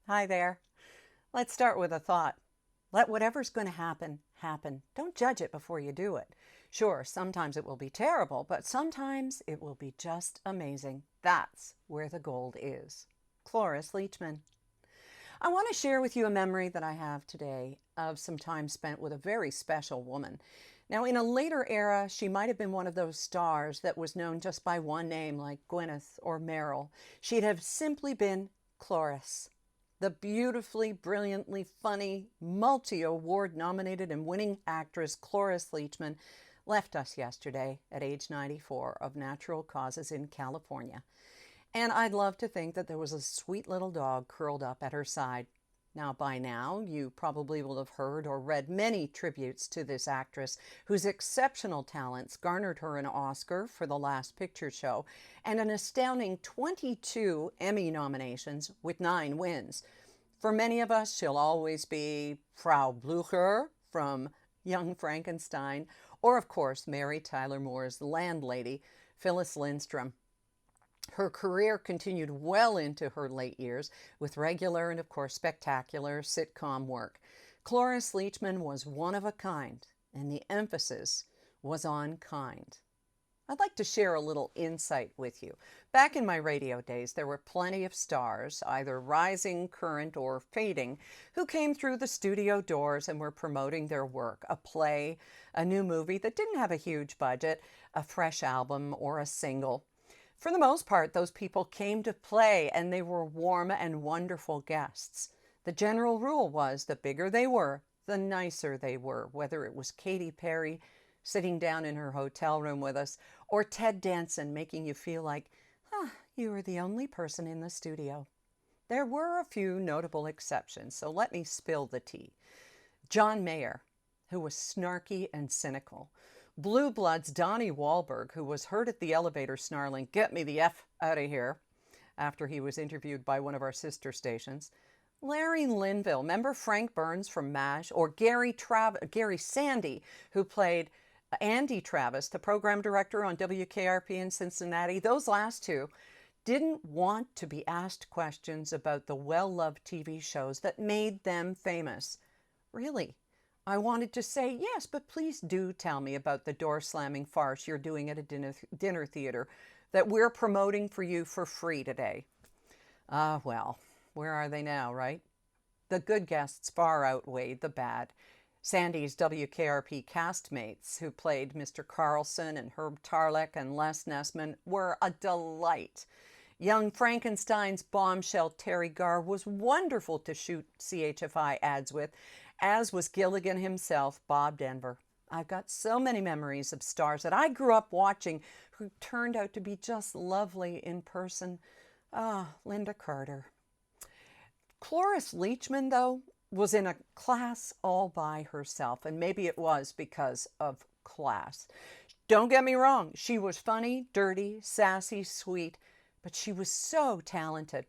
Hi there. Let's start with a thought. Let whatever's going to happen, happen. Don't judge it before you do it. Sure, sometimes it will be terrible, but sometimes it will be just amazing. That's where the gold is. Cloris Leachman. I want to share with you a memory that I have today of some time spent with a very special woman. Now, in a later era, she might have been one of those stars that was known just by one name, like Gwyneth or Meryl. She'd have simply been Cloris. The beautifully, brilliantly funny, multi-award nominated and winning actress Cloris Leachman left us yesterday at age 94 of natural causes in California. And I'd love to think that there was a sweet little dog curled up at her side. Now, by now, you probably will have heard or read many tributes to this actress whose exceptional talents garnered her an Oscar for The Last Picture Show and an astounding 22 Emmy nominations with 9 wins. For many of us, she'll always be Frau Blücher from Young Frankenstein, or of course, Mary Tyler Moore's landlady, Phyllis Lindstrom. Her career continued well into her late years with regular and, of course, spectacular sitcom work. Cloris Leachman was one of a kind, and the emphasis was on kind. I'd like to share a little insight with you. Back in my radio days, there were plenty of stars, either rising, current, or fading, who came through the studio doors and were promoting their work, a play, a new movie that didn't have a huge budget, a fresh album, or a single. For the most part, those people came to play, and they were warm and wonderful guests. The general rule was the bigger they were, the nicer they were, whether it was Katy Perry sitting down in her hotel room with us, or Ted Danson making you feel like, you were the only person in the studio. There were a few notable exceptions, so let me spill the tea. John Mayer, who was snarky and cynical. Blue Blood's Donnie Wahlberg, who was heard at the elevator snarling, "Get me the F out of here," after he was interviewed by one of our sister stations. Larry Linville, remember Frank Burns from MASH? Or Gary Sandy, who played Andy Travis, the program director on WKRP in Cincinnati. Those last two didn't want to be asked questions about the well-loved TV shows that made them famous. Really, I wanted to say, yes, but please do tell me about the door-slamming farce you're doing at a dinner theater that we're promoting for you for free today. Well, where are they now, right? The good guests far outweighed the bad. Sandy's WKRP castmates, who played Mr. Carlson and Herb Tarlek and Les Nessman, were a delight. Young Frankenstein's bombshell Terry Garr was wonderful to shoot CHFI ads with, as was Gilligan himself, Bob Denver. I've got so many memories of stars that I grew up watching who turned out to be just lovely in person. Linda Carter. Cloris Leachman, though, was in a class all by herself, and maybe it was because of class. Don't get me wrong, she was funny, dirty, sassy, sweet, but she was so talented.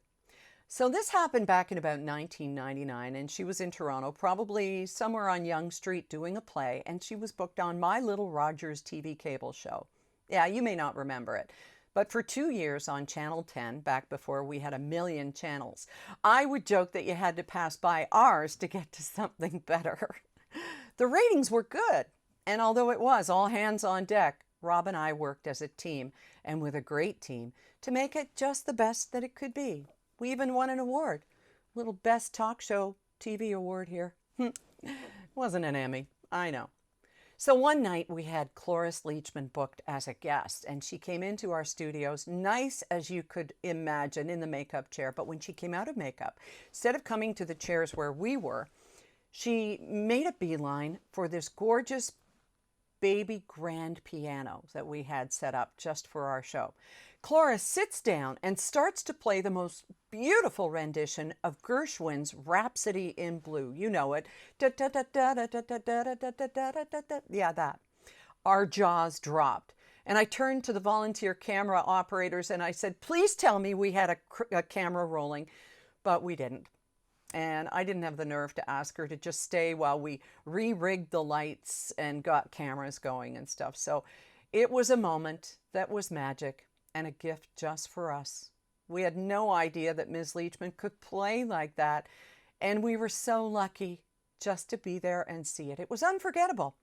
So this happened back in about 1999, and she was in Toronto, probably somewhere on Yonge Street doing a play, and she was booked on My Little Rogers TV cable show. Yeah, you may not remember it, but for 2 years on Channel 10, back before we had a million channels, I would joke that you had to pass by ours to get to something better. The ratings were good, and although it was all hands on deck, Rob and I worked as a team, and with a great team, to make it just the best that it could be. We even won an award. Little Best Talk Show TV award here. Wasn't an Emmy, I know. So one night we had Cloris Leachman booked as a guest, and she came into our studios, nice as you could imagine, in the makeup chair. But when she came out of makeup, instead of coming to the chairs where we were, she made a beeline for this gorgeous baby grand piano that we had set up just for our show. Cloris sits down and starts to play the most beautiful rendition of Gershwin's Rhapsody in Blue. You know it. Yeah, that. Our jaws dropped. And I turned to the volunteer camera operators and I said, please tell me we had a camera rolling. But we didn't. And I didn't have the nerve to ask her to just stay while we re-rigged the lights and got cameras going and stuff. So it was a moment that was magic and a gift just for us. We had no idea that Ms. Leachman could play like that, and we were so lucky just to be there and see it. It was unforgettable.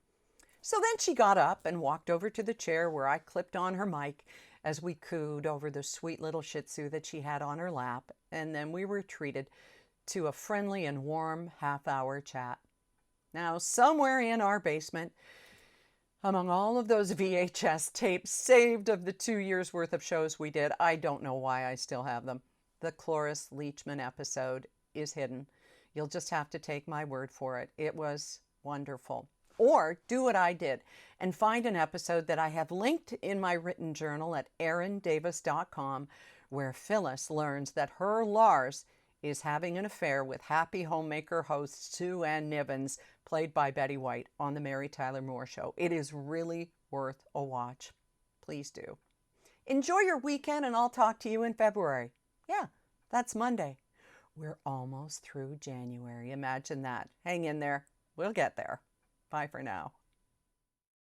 So then she got up and walked over to the chair where I clipped on her mic as we cooed over the sweet little Shih Tzu that she had on her lap, and then we were treated to a friendly and warm half-hour chat. Now, somewhere in our basement, among all of those VHS tapes saved of the 2 years worth of shows we did, I don't know why I still have them, the Cloris Leachman episode is hidden. You'll just have to take my word for it. It was wonderful. Or do what I did and find an episode that I have linked in my written journal at erindavis.com, where Phyllis learns that her Lars is having an affair with happy homemaker host Sue Ann Nivens, played by Betty White, on the Mary Tyler Moore Show. It is really worth a watch. Please do. Enjoy your weekend, and I'll talk to you in February. Yeah, that's Monday. We're almost through January. Imagine that. Hang in there. We'll get there. Bye for now.